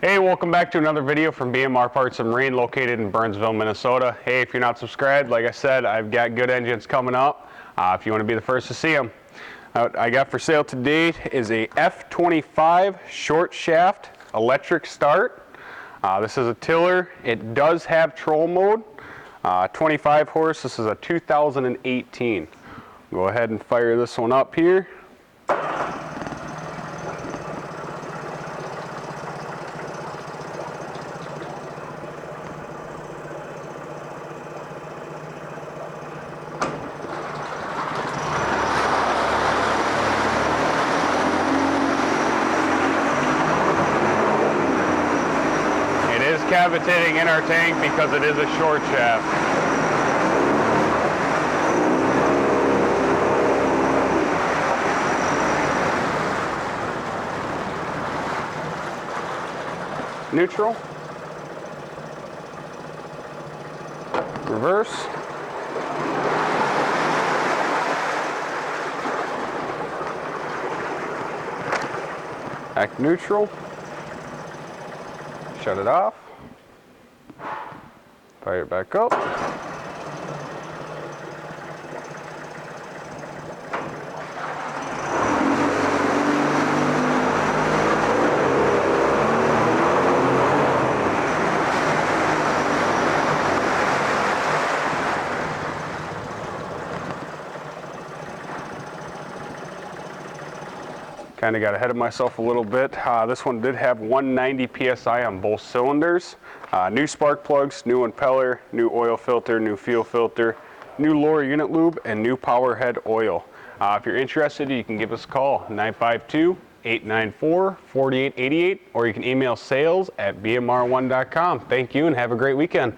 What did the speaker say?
Hey, welcome back to another video from BMR Parts and Marine located in Burnsville, Minnesota. Hey, if you're not subscribed, like I said, I've got good engines coming up if you want to be the first to see them. What I got for sale today is a F25 short shaft electric start. This is a tiller. It does have troll mode, 25 horse. This is a 2018. Go ahead and fire this one up here. Cavitating in our tank because it is a short shaft. Neutral. Reverse. Back neutral. Shut it off. Fire it back up. Kind of got ahead of myself a little bit. This one did have 190 psi on both cylinders. New spark plugs, new impeller, new oil filter, new fuel filter, new lower unit lube, and new power head oil. If you're interested, you can give us a call, 952-894-4888, or you can email sales@bmr1.com. Thank you and have a great weekend.